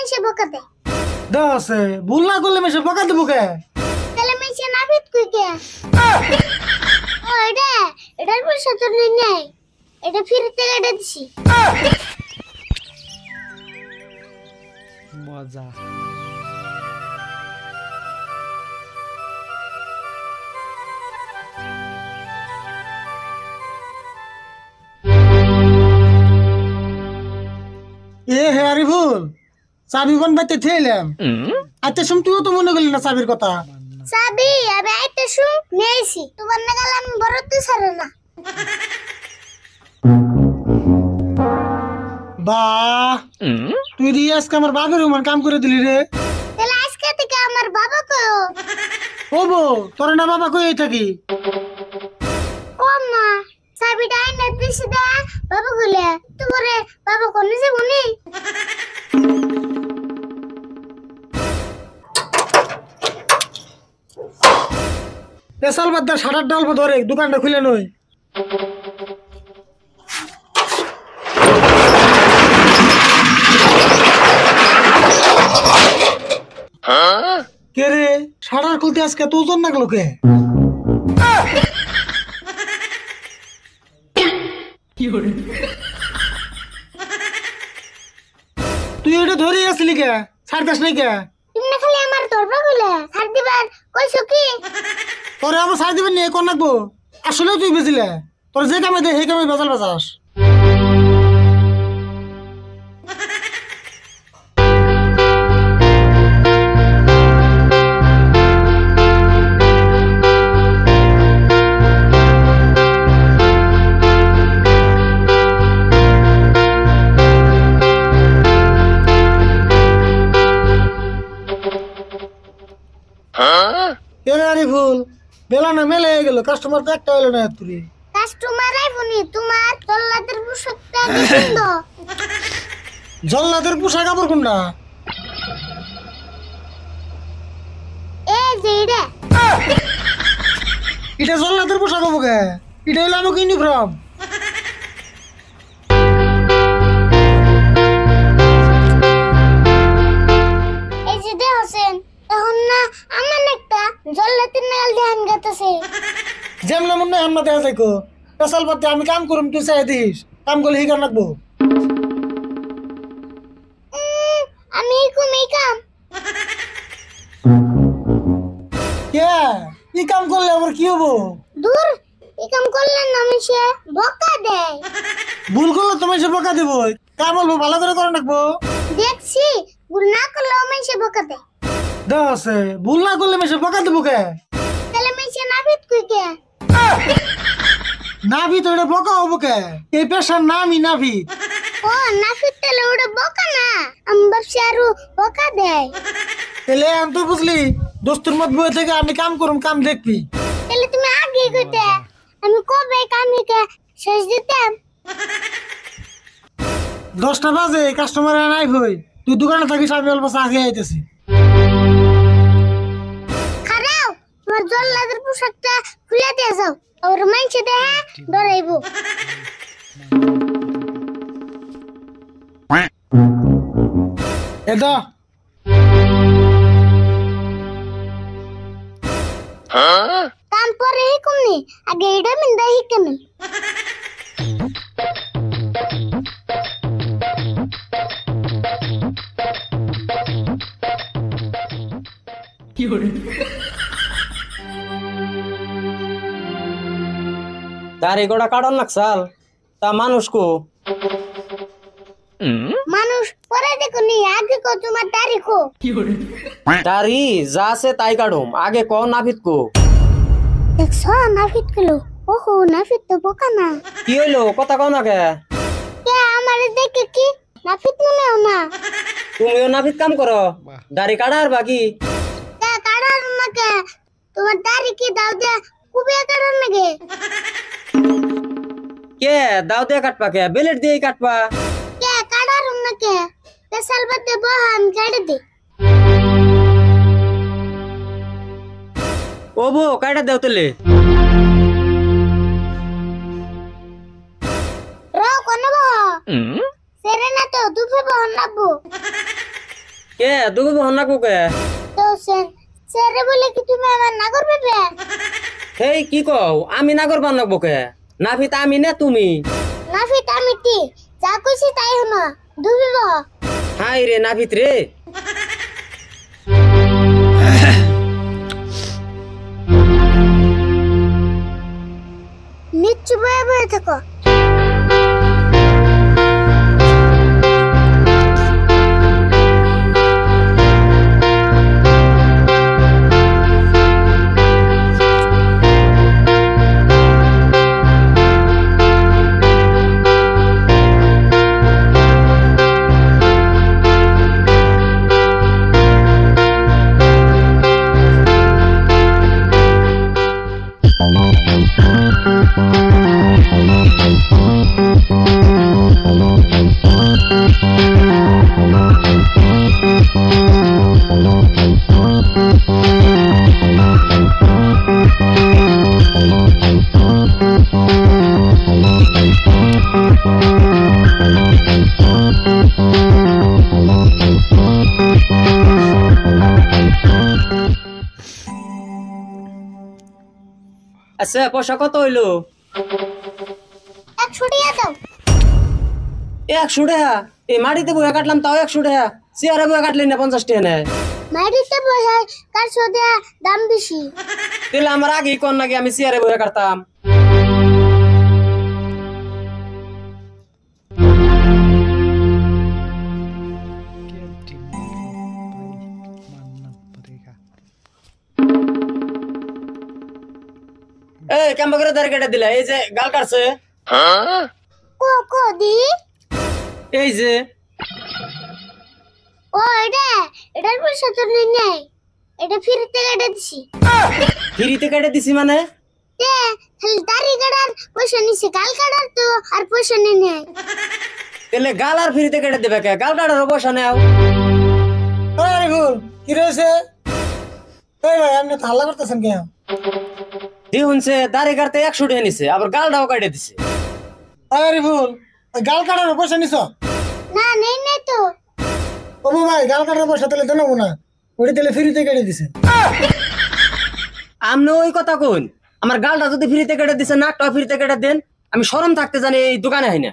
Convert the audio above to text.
মেশে বকা দেয়। দাসে ভুল না করলে মেশে বকা দেবো কে? তাহলে মেশে নাফিত কই কে? ও এটার পয়সা তো নেই, এটা ফ্রিতে কেটে দিছি। মজা। এ হে আরিফুল, চাবি কোন বাইতে থেলাম? আচ্ছা শুন, তুইও তো মনে করলি না চাবির কথা। চাবি আমি আইতে শুন নেইছি, তোমার না গেলাম বড় তুই ছাড়ে না। বাহ, তুই দিয়ে আজকে আমার বাপের উমান কাম করে দিলি রে। তাহলে আজকে থেকে আমার বাবা কয়ো। ও বউ, তোর না বাবা কই থাকি? ও মা, চাবিটা আইনা দিছি দা বাবা গুলে তোরে বাবা কোনে যে উনি। পেশাল বাদ দা, সাটার ডালবো ধরে দোকানটা খুলে নই। কে রে, সাটার খুলতে আজকে তো ওজন লাগলো কে? তুই এটা ধরে আসলি কে? ছাড়তাস নাই কে? তুমি না খালি আমার দরবা গুলে ছাড় দিবার কইছো কি? তোরে আবার ছাড় দিবেন নিয়ে কোন রাখবো? আসলে তুই বেচিলে, তোর যে কামে দে সেই কামে বেচাল বেচাস। আরিফুল, বেলা না মেলে গেল, কাস্টমার তো একটা হলো না তুই। কাস্টমার আইবনি, তোমার জল্লাদের পোশাকটা পছন্দ। জল্লাদের পোশাক কাপড় কোনটা? এই যে এটা জল্লাদের পোশাক হবো কে? এটা হলো আমাকে ইউনিফর্ম। এই যে দে হোসেন, এখন না আমার একটা জল্লাদের নাল ধ্যান গাতেছে। যেমন মনে হয় আমরা দেখা যাইকো পেশাল বাদ দে, আমি কাম করুম, তুই চাই দিস কাম করলে হিগার রাখবো। আমি কমই কাম কে ই কাম করলে আবার কি হবো? দূর, এই কাম করলে না মিশে বকা দেয়। ভুল করলে তোমায় সে বকা দেবো, কাম বলবো ভালো করে করে রাখবো। দেখছি ভুল না করলেও মিশে বকা দেয়। দাসে ভুল না করলে মেশে বকা দেবো কে? তাহলে মিশে নাফিত কই কে? নাভি তো এটা বকা হবো কে? এই পেশার নামই নাভি। ও নাফিত, তাহলে ওটা বকা না, আমি ভাবছি আরো বকা দেয়। তাহলে আমি তো বুঝলি, দোস্তের মত বই থেকে আমি কাম করুম, কাম দেখবি। তাহলে তুমি আগে কইতে, আমি কবে কামিকে শেষ দিতাম। 10টা বাজে, কাস্টমার নাই ভই, তুই দোকানে থাকিস, আমি অল্প চা খেয়ে আইতেছি। খারাও, তোমার জল্লাদের পোশাকটা খুলে দিয়ে যাও, আর মাইনছে দেহে ডরাইবো। এদা কাম পরে হিকুমনি, আগে এটা মিন্দা হিকেনি। দাড়ি গোড়া কাটন লাগছাল, তা মানুষ কো? মানুষ পরে দেখুনি, আগে কো তোমার দাড়ি কো। দাড়ি যা আছে তাই কাটুম, আগে ক নাফিত কো। দেখছো নাফিত গুলো, ওহো নাফিত তো বোকা না। কি হইলো, কথা কও না কে? কে আমারে দেখে কি নাফিত মনে হয় না? তুমিও নাফিত কাম করো, দাড়ি কাটার বাকি। কে কাটার নাকি? তোমার দাড়ি কি দাও দে খুবই কাটার নাকি? কে দাও দিয়ে কাটবা, কে বেলেট দিয়ে কাটবা? কে কাটার নাকি? পেশাল বাদে বহান কাটে দে। ও বো কাটা দেও তেলে। র কোন বহ? সেরে না তো দুপুর বহন লাগবো। কে দুগু হন্না কোকে তো স্যারে বলে কি তুমি আমার না করবে বে? হেই কি কও আমি নাগর বান্নক বকে নাফিত আমি না তুমি নাফিত আমি তি যা কইছি তাই হনো ডুবিব। হাই রে নাফিত রে নিচ্ছু বয়ে বয়ে থাকো। আচ্ছা পয়সা কত হইলো? 100 টাকা দাও। 100 টাকা? এই মাটিতে বইয়া কাটলাম তাও 100 টাকা, চেয়ারে বইয়া কাটলি না 50 টাকা নেয়। মাটিতে বসে কার সোদা দাম বেশি। তাহলে আমার আগেই কোন নাকি আমি চেয়ারে বইয়া কাটতাম। এই কেমন করে দাঁড়িয়ে কেটে দিলা? এই যে গাল কাটছে, কো কো দি এই যে ও এটার পয়সা তো নেই, এটা ফ্রিতে কেটে দিছি। ফ্রিতে কেটে দিছি মানে? তে খালি দাড়ি কাটার পয়সা নিছে, গাল কাটার তো আর পয়সা নেই। তাহলে গাল আর ফ্রিতে কেটে দিবে কে? গাল কাটার পয়সা নেও। আরে ভুল কি রয়েছে? এই ভাই আপনি তো হাল্লা করতেছেন কেন? দেখুন সে দাড়ি কাটতে 100 টাকা নিছে, আবার গালটাও কেটে দিছে। আরে ভুল গাল কাটার পয়সা নিছ? না নেই তো। ও ভাই গাল কাটার পয়সা তাহলে দেবো না, ওটা তাহলে ফ্রিতে কেটে দিছে। আমনে ওই কথা কোন? আমার গালটা যদি ফ্রিতে কেটে দিছে, নাকটাও ফ্রিতে কেটে দেন, আমি শরম থাকতে জানি এই দোকানে হয় না।